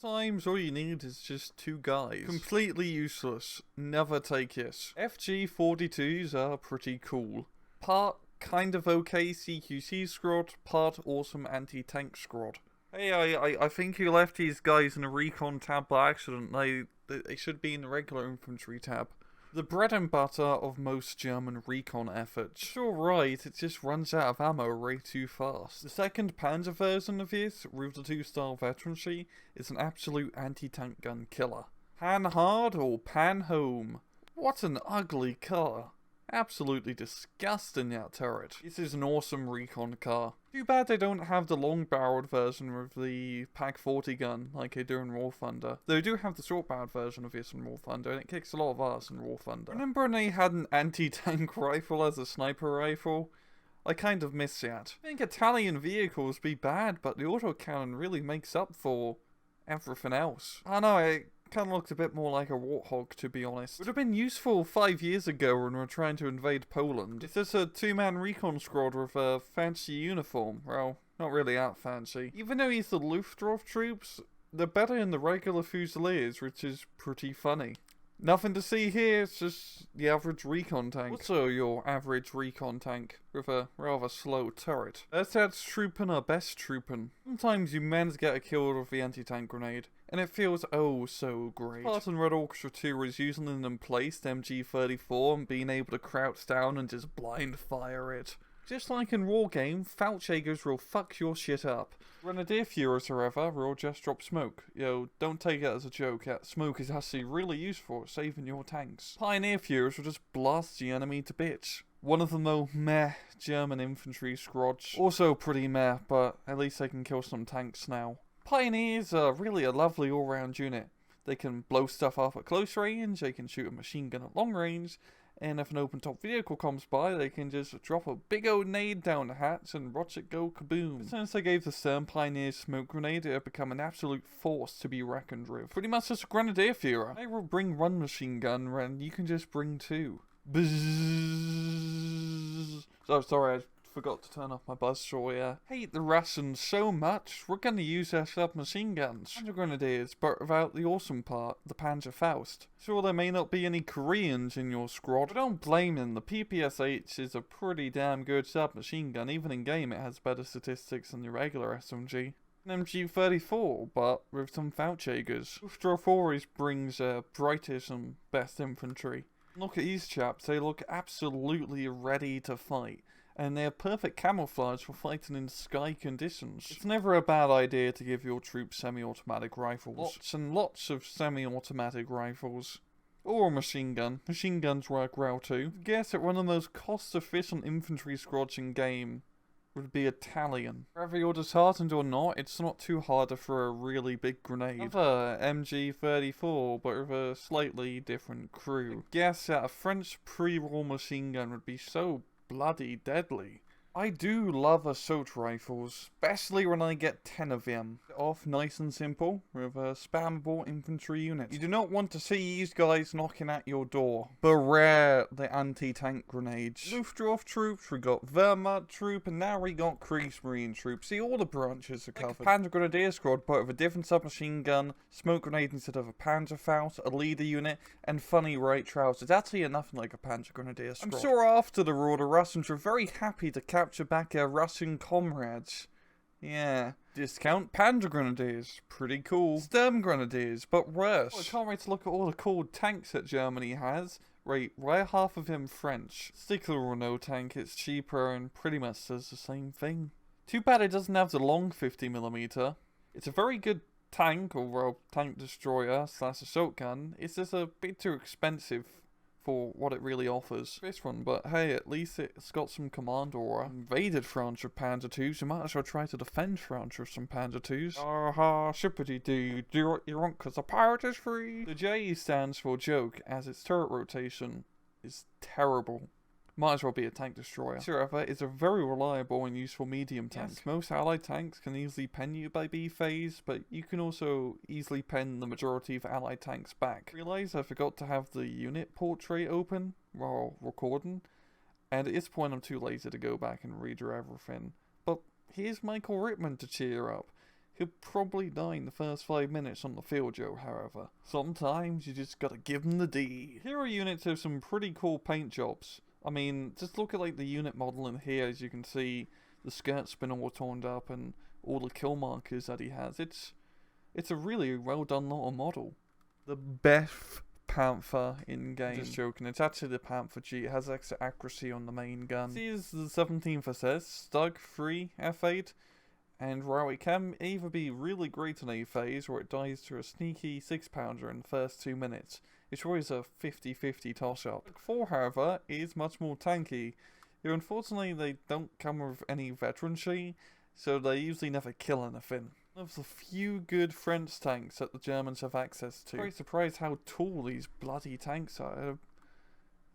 Sometimes all you need is just two guys. Completely useless. Never take it. FG42s are pretty cool. Part kind of okay CQC squad, part awesome anti-tank squad. Hey, I think you left these guys in the Recon tab by accident. They should be in the regular Infantry tab. The bread and butter of most German recon efforts. It's alright, it just runs out of ammo way too fast. The second Panzer version of this, with the 2-star veterancy, is an absolute anti-tank gun killer. Pan hard or pan home? What an ugly car. Absolutely disgusting, that turret. This is an awesome recon car. Too bad they don't have the long-barreled version with the Pak 40 gun like they do in War Thunder. They do have the short-barreled version of this in War Thunder, and it kicks a lot of ass in War Thunder. Remember when they had an anti-tank rifle as a sniper rifle? I kind of miss that. I think Italian vehicles be bad, but the autocannon really makes up for everything else. I know, it kind of looked a bit more like a warthog, to be honest. Would have been useful 5 years ago when we were trying to invade Poland. It's just a 2-man recon squad with a fancy uniform. Well, not really that fancy. Even though he's the Luftwaffe troops, they're better in the regular Fusiliers, which is pretty funny. Nothing to see here, it's just the average recon tank. Also your average recon tank, with a rather slow turret. That's troopin' our best troopin'. Sometimes you manage to get a kill with the anti-tank grenade, and it feels oh so great. Part in Red Orchestra 2 is using an emplaced MG34 and being able to crouch down and just blind fire it. Just like in War Game, Feldjägers will fuck your shit up. Grenadier Führers, however, will just drop smoke. Yo, don't take it as a joke, that smoke is actually really useful at saving your tanks. Pioneer Führers will just blast the enemy to bits. One of the more meh German infantry squads. Also pretty meh, but at least they can kill some tanks now. Pioneers are really a lovely all-round unit. They can blow stuff up at close range, they can shoot a machine gun at long range, and if an open-top vehicle comes by, they can just drop a big old nade down the hatch and watch it go kaboom. Since they gave the CERN Pioneers smoke grenade, it had become an absolute force to be reckoned with. Pretty much just a Grenadier Führer. They will bring one machine gun, and you can just bring two. Bzzz. Oh, sorry, I forgot to turn off my buzzsaw, yeah. Hate the Russians so much, we're gonna use their submachine guns. Panzer Grenadiers, but without the awesome part, the Panzer Faust. Sure, there may not be any Koreans in your squad, but don't blame them. The PPSH is a pretty damn good submachine gun. Even in game, it has better statistics than the regular SMG. An MG34, but with some Feldjägers. Luftwaffe always brings brightest and best infantry. Look at these chaps, they look absolutely ready to fight. And they have perfect camouflage for fighting in sky conditions. It's never a bad idea to give your troops semi-automatic rifles. Lots and lots of semi-automatic rifles. Or a machine gun. Machine guns work well too. Guess that one of the most cost-efficient infantry squads in game would be Italian. Whether you're disheartened or not, it's not too hard to throw a really big grenade. Another MG34, but with a slightly different crew. Guess that a French pre-war machine gun would be so bloody deadly. I do love assault rifles, especially when I get 10 of them. Off nice and simple, with a spammable infantry unit. You do not want to see these guys knocking at your door. Beware the anti-tank grenades. Luftwaffe troops, we got Wehrmacht troop, and now we got Kriegsmarine troops. See, all the branches are covered. Like a Panzer Grenadier squad, but with a different submachine gun, smoke grenade instead of a Panzer Faust, a leader unit, and funny right trousers. Actually nothing like a Panzer Grenadier squad. I'm sure after the war, the Russians were very happy to capture back their Russian comrades. Yeah. Discount Panzer Grenadiers. Pretty cool. Sturm Grenadiers, but worse. Oh, I can't wait to look at all the cool tanks that Germany has. Wait, why are half of them French? Stickler Renault tank, it's cheaper and pretty much does the same thing. Too bad it doesn't have the long 50mm. It's a very good tank, or a tank destroyer / assault gun. It's just a bit too expensive for what it really offers. This one, but hey, at least it's got some command aura. Invaded France with Panzer IIs, you might as well try to defend France with some Panzer IIs. Aha, shippity-doo, do what you want cause the pirate is free. The J stands for joke, as its turret rotation is terrible. Might as well be a tank destroyer. This, however, is a very reliable and useful medium tank. Yes, most allied tanks can easily pen you by B phase, but you can also easily pen the majority of allied tanks back. Realize I forgot to have the unit portrait open while recording, and at this point I'm too lazy to go back and redo everything. But here's Michael Rittman to cheer up. He'll probably die in the first 5 minutes on the field, Joe, however. Sometimes you just gotta give him the D. Hero units have some pretty cool paint jobs. I mean, just look at like the unit model in here, as you can see the skirt's been all torn up and all the kill markers that he has. It's a really well done little model. The best Panther in game. Just joking, it's actually the Panther G. It has extra accuracy on the main gun. This is the 17th SS, Stug 3 F8, and while it can either be really great in A phase or it dies to a sneaky 6-pounder in the first 2 minutes. It's always a 50-50 toss-up. 4, however, is much more tanky. Unfortunately, they don't come with any veterancy, so they usually never kill anything. One of the few good French tanks that the Germans have access to. Very surprised how tall these bloody tanks are.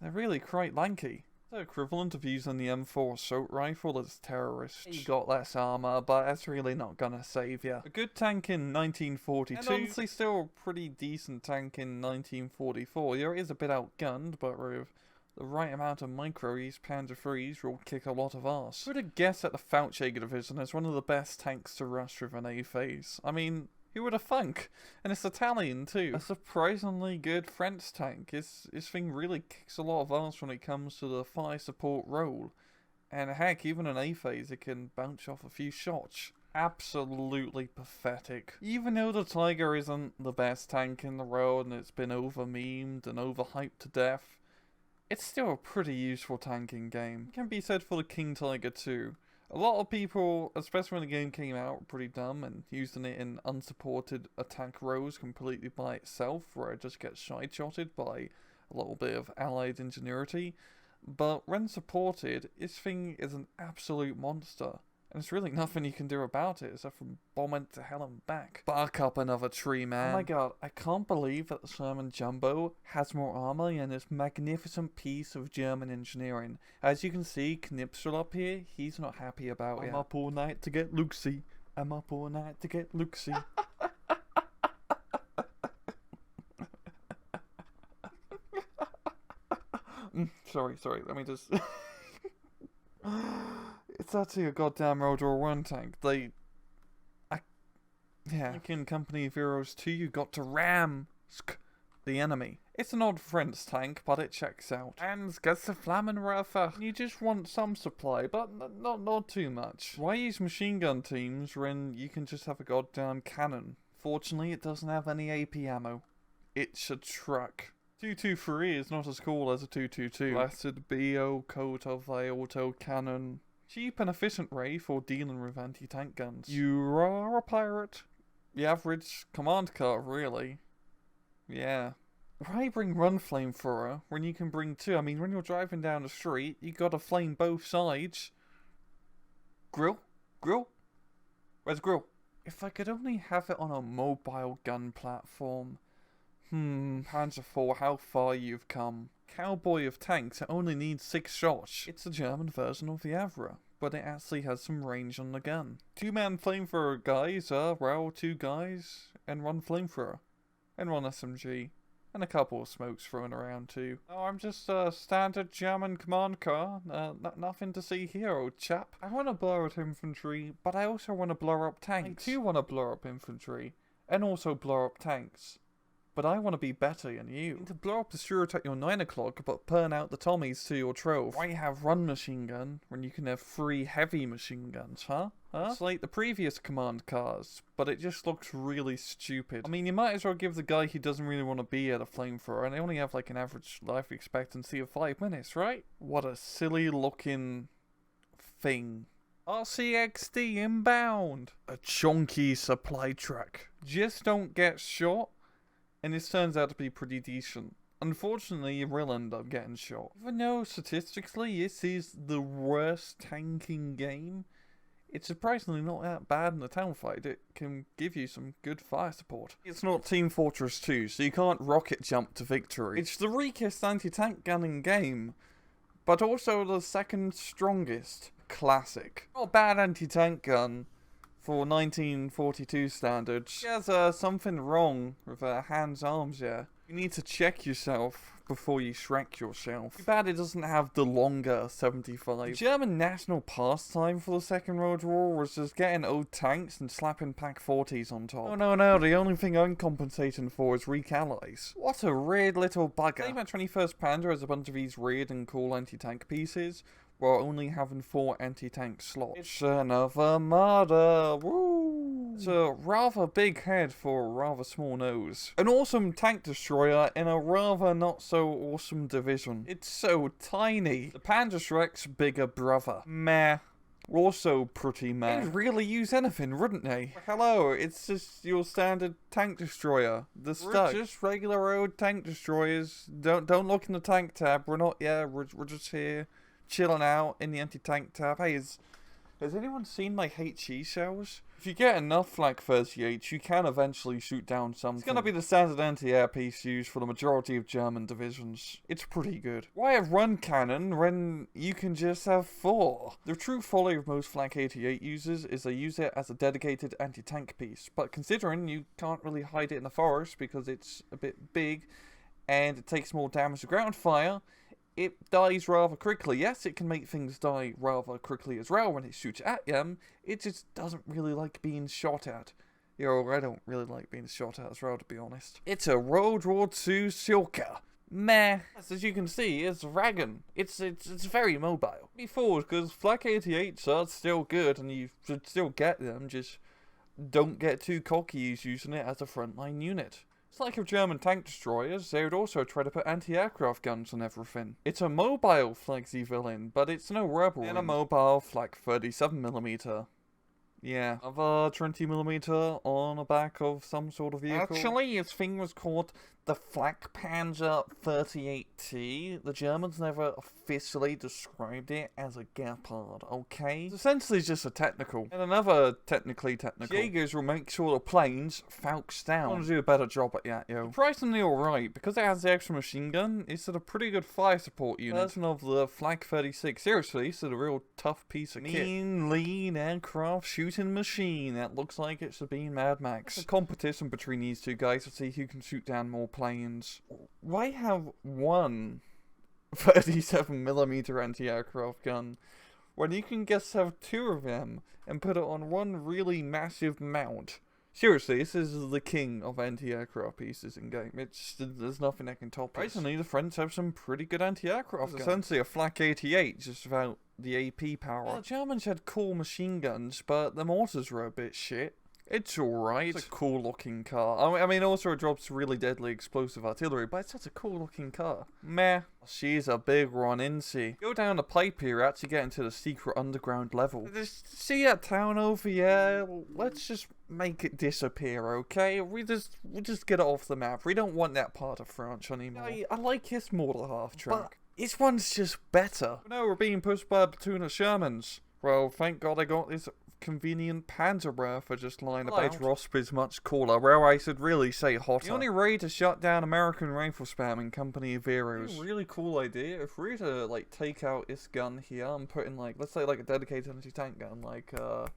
They're really quite lanky. The equivalent of using the M4 assault rifle as terrorists. You got less armor, but that's really not gonna save you. A good tank in 1942, and honestly still a pretty decent tank in 1944. Yeah, it is a bit outgunned, but with the right amount of micros, Panzer IIIs will kick a lot of arse. I would have guessed that the Feldjäger division is one of the best tanks to rush with an A phase. I mean, who would have thunk? And it's Italian too. A surprisingly good French tank. This thing really kicks a lot of arse when it comes to the fire support role. And heck, even in A phase it can bounce off a few shots. Absolutely pathetic. Even though the Tiger isn't the best tank in the world and it's been over-memed and overhyped to death, it's still a pretty useful tanking game. It can be said for the King Tiger too. A lot of people, especially when the game came out, were pretty dumb and using it in unsupported attack rows completely by itself, where it just gets side-shotted by a little bit of allied ingenuity. But when supported, this thing is an absolute monster. And there's really nothing you can do about it except for bomb it to hell and back. Bark up another tree, man. Oh my god, I can't believe that the Sherman Jumbo has more armor than this magnificent piece of German engineering. As you can see, Knipsel up here, he's not happy about it. I'm up all night to get Luxie. I'm up all night to get Luxie. Sorry, let me just... It's actually a goddamn World War I tank. Like in Company of Heroes 2, you got to ram the enemy. It's an odd French tank, but it checks out. And gets the Flammenwerfer. You just want some supply, but not too much. Why use machine gun teams when you can just have a goddamn cannon? Fortunately, it doesn't have any AP ammo. It's a truck. 223 is not as cool as a 222. Blessed be, O coat of thy auto cannon. Cheap and efficient way for dealing with anti-tank guns. You are a pirate. The average command car, really. Yeah. Why bring one flamethrower when you can bring two? I mean, when you're driving down the street, you gotta flame both sides. Grill? Where's grill? If I could only have it on a mobile gun platform. Panzer IV, how far you've come. Cowboy of tanks, it only needs 6 shots. It's a German version of the Avra, but it actually has some range on the gun. 2-man flamethrower guys are, well, 2 guys and 1 flamethrower. And 1 SMG. And a couple of smokes thrown around too. Oh, I'm just a standard German command car. Nothing to see here, old chap. I want to blow up infantry, but I also want to blow up tanks. I too want to blow up infantry, and also blow up tanks. But I want to be better than you. To blow up the Stuart at your 9 o'clock, but burn out the Tommies to your 12. Why have 1 machine gun when you can have 3 heavy machine guns, huh? It's like the previous command cars, but it just looks really stupid. I mean, you might as well give the guy who doesn't really want to be at a flamethrower, and they only have like an average life expectancy of 5 minutes, right? What a silly looking thing. RCXD inbound! A chunky supply truck. Just don't get shot. And this turns out to be pretty decent. Unfortunately, you will end up getting shot. Even though statistically this is the worst tanking game, it's surprisingly not that bad in the town fight. It can give you some good fire support. It's not Team Fortress 2, so you can't rocket jump to victory. It's the weakest anti-tank gun in game, but also the second strongest. Classic. Not a bad anti-tank gun. For 1942 standards, there's something wrong with hands arms here. You need to check yourself before you Shrek yourself. Too bad it doesn't have the longer 75. The German national pastime for the Second World War was just getting old tanks and slapping Pack 40s on top. Oh no, the only thing I'm compensating for is weak allies. What a weird little bugger. Say my 21st Panzer has a bunch of these weird and cool anti-tank pieces, while only having 4 anti-tank slots. It's another murder, woo! It's a rather big head for a rather small nose. An awesome tank destroyer in a rather not so awesome division. It's so tiny. The Panzerschreck's bigger brother. Meh. Also pretty meh. They'd really use anything, wouldn't they? Hello, it's just your standard tank destroyer. The stuff. Just regular old tank destroyers. Don't look in the tank tab. We're not, we're just here chilling out in the anti-tank tab. Hey, has anyone seen my HE shells? If you get enough Flak 38, you can eventually shoot down something. It's gonna be the standard anti-air piece used for the majority of German divisions. It's pretty good. Why have one cannon when you can just have 4? The true folly of most Flak 88 users is they use it as a dedicated anti-tank piece, but considering you can't really hide it in the forest because it's a bit big and it takes more damage to ground fire, it dies rather quickly. Yes, it can make things die rather quickly as well when it shoots at them. It just doesn't really like being shot at. I don't really like being shot at as well, to be honest. It's a World War II Silka. Meh. As you can see, it's Recon. It's very mobile. Be forward, because Flak 88s are still good, and you should still get them, just don't get too cocky using it as a frontline unit. It's like if German tank destroyers, they would also try to put anti-aircraft guns on everything. It's a mobile Flak Z villain, but it's no rebel. And a mobile Flak 37mm. Yeah, of a 20mm on the back of some sort of vehicle. Actually, his thing was called the Flak Panzer 38T. The Germans never officially described it as a Gepard, okay? It's essentially just a technical. And another technical. Jaegers will make sure the planes falcos down. I want to do a better job at that, yo. Surprisingly alright, because it has the extra machine gun, it's a pretty good fire support unit. Version of the Flak 36. Seriously, it's a real tough piece of kit. Mean, lean aircraft shooting machine that looks like it should be in Mad Max. It's a competition between these two guys to see who can shoot down more planes. Why have one 37mm anti-aircraft gun when you can just have 2 of them and put it on one really massive mount? Seriously, this is the king of anti-aircraft pieces in game. There's nothing that can top it. Recently, the French have some pretty good anti-aircraft guns. Essentially a Flak 88, just without the AP power. Yeah, the Germans had cool machine guns, but the mortars were a bit shit. It's alright. It's a cool looking car. I mean, also it drops really deadly explosive artillery, but it's such a cool looking car. Meh. She's a big one, isn't she? Go down the pipe here, actually get into the secret underground level. See that town over here? Let's just make it disappear, okay? We just get it off the map. We don't want that part of France anymore. I like his mortar half track. This one's just better. No, we're being pushed by a platoon of Shermans. Well, thank God I got this convenient Panzerwerfer just lying about. Rosp is much cooler. Well, I should really say hotter. The only way to shut down American rifle spam in Company of Heroes. Really cool idea. If we were to like take out this gun here and put in like, let's say like a dedicated anti-tank gun, like a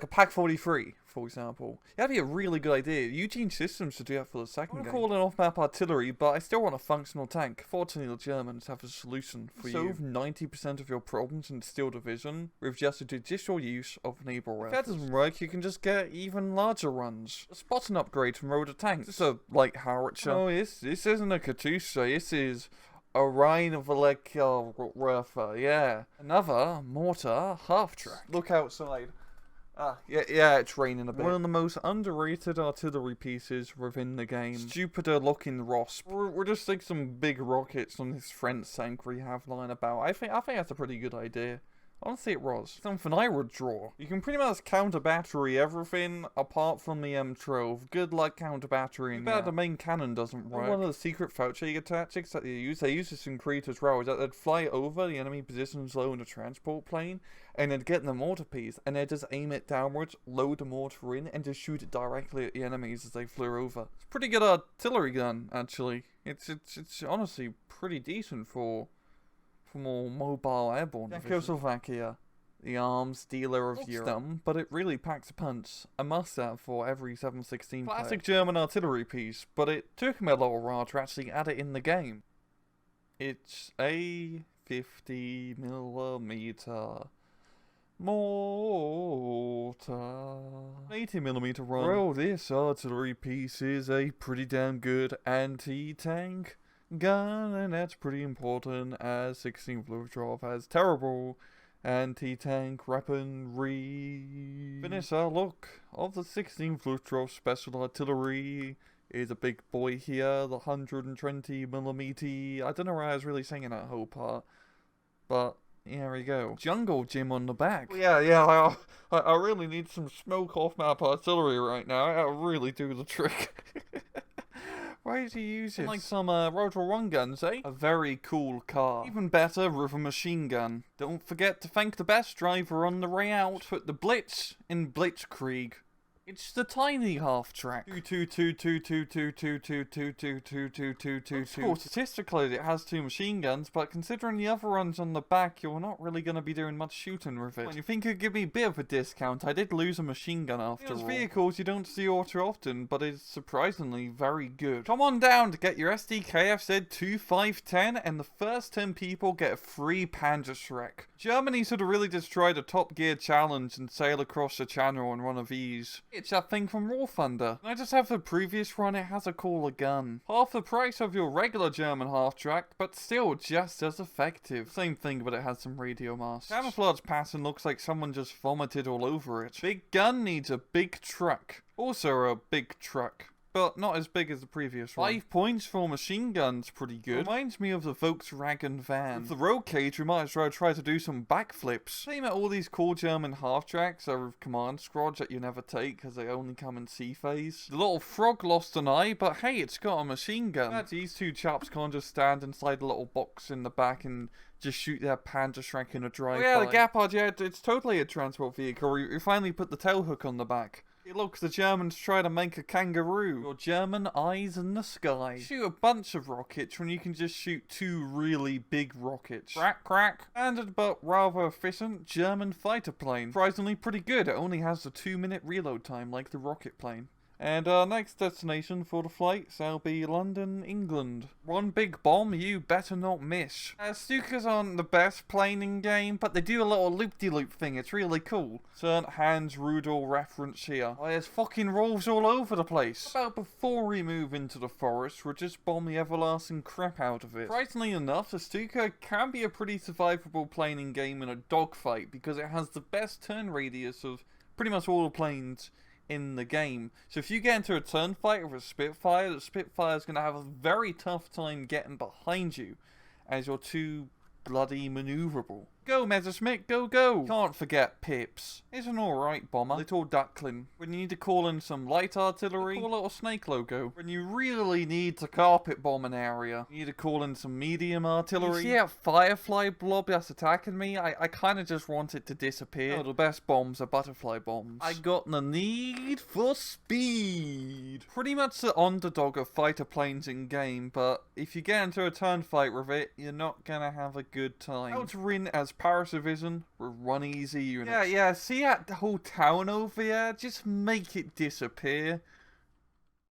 Pack 43, for example. That'd be a really good idea. Eugene Systems should do that for the second game. I'm calling off-map artillery, but I still want a functional tank. Fortunately, the Germans have a solution for you. Solve 90% of your problems in Steel Division with just a judicial use of naval rifles. If that doesn't work, you can just get even larger runs. A Spartan upgrade from Rotor tanks. This is a light howitzer. Oh, this isn't a Katyusha. This is a Rhine of Werfer, yeah. Another mortar half-track. Look outside. Yeah, it's raining a bit. One of the most underrated artillery pieces within the game. Stupider looking Rosp. We're just like some big rockets on this French tank we have lying about. I think that's a pretty good idea. Honestly, it was. Something I would draw. You can pretty much counter battery everything apart from the M12. Good luck counter batterying. Bad the main cannon doesn't work. One of the secret Fauciga tactics that they use this in Crete as well, is that they'd fly over the enemy positions low in the transport plane, and they'd get the mortar piece, and they'd just aim it downwards, load the mortar in, and just shoot it directly at the enemies as they flew over. It's a pretty good artillery gun, actually. It's honestly pretty decent for more mobile airborne. Czechoslovakia. the arms dealer of Europe. Dumb, but it really packs a punch. A must-have for every 716 classic German artillery piece, but it took me a little while to actually add it in the game. It's a 50mm mortar. 80mm run. Well, this artillery piece is a pretty damn good anti-tank gun, and that's pretty important as 16 Flutrov has terrible anti-tank weaponry. Finisher look of the 16 Flutrov special artillery is a big boy here, the 120mm. I don't know why I was really singing that whole part, but here we go. Jungle gym on the back. Yeah, I really need some smoke off map artillery right now. That'll really do the trick. Why did you use it? Like some Rotor 1 guns, eh? A very cool car. Even better with a machine gun. Don't forget to thank the best driver on the way out. Put the Blitz in Blitzkrieg. It's the tiny half track. Of course, statistically it has 2 machine guns, but considering the other ones on the back, you're not really going to be doing much shooting with it. When you think it'd give me a bit of a discount, I did lose a machine gun after all. Those vehicles you don't see all too often, but it's surprisingly very good. Come on down to get your SDKFZ 2510, and the first 10 people get a free Panzerschreck. Germany should have really just tried a Top Gear challenge and sail across the channel on one of these. It's that thing from War Thunder. I just have the previous one, it has a cooler gun. Half the price of your regular German half-track, but still just as effective. Same thing, but it has some radio masts. Camouflage pattern looks like someone just vomited all over it. Big gun needs a big truck. Also a big truck, but not as big as the previous one. 5 points for machine guns, pretty good. Reminds me of the Volkswagen van. With the roll cage, we might as well try to do some backflips. Same at all these cool German half-tracks are command squads that you never take because they only come in C-phase. The little frog lost an eye, but hey, it's got a machine gun. Glad these 2 chaps can't just stand inside a little box in the back and just shoot their Panzerschreck in a drive-by. Oh yeah, the Gepard, yeah, it's totally a transport vehicle. We finally put the tail hook on the back. It looks the Germans try to make a kangaroo. Your German eyes in the sky. Shoot a bunch of rockets when you can just shoot 2 really big rockets. Crack, crack. Standard but rather efficient German fighter plane. Surprisingly pretty good. It only has a 2-minute reload time like the rocket plane. And our next destination for the flight shall be London, England. One big bomb you better not miss. Stukas aren't the best plane in game, but they do a little loop-de-loop thing. It's really cool. Certain Hans Rudel reference here. Oh, there's fucking rolls all over the place. How about before we move into the forest, we'll just bomb the everlasting crap out of it. Surprisingly enough, the Stuka can be a pretty survivable plane in game in a dogfight because it has the best turn radius of pretty much all the planes in the game. So if you get into a turn fight with a Spitfire, the Spitfire is going to have a very tough time getting behind you as you're too bloody maneuverable. Go, Messerschmitt, go, go! Can't forget Pips. He's an alright bomber. Little duckling. When you need to call in some light artillery, call out a snake logo. When you really need to carpet bomb an area, you need to call in some medium artillery. You see that firefly blob that's attacking me? I kind of just want it to disappear. Oh, the best bombs are butterfly bombs. I got the need for speed. Pretty much the underdog of fighter planes in game, but if you get into a turn fight with it, you're not gonna have a good time. How to win as Parasivism with one easy unit. Yeah, see that whole town over here? Just make it disappear.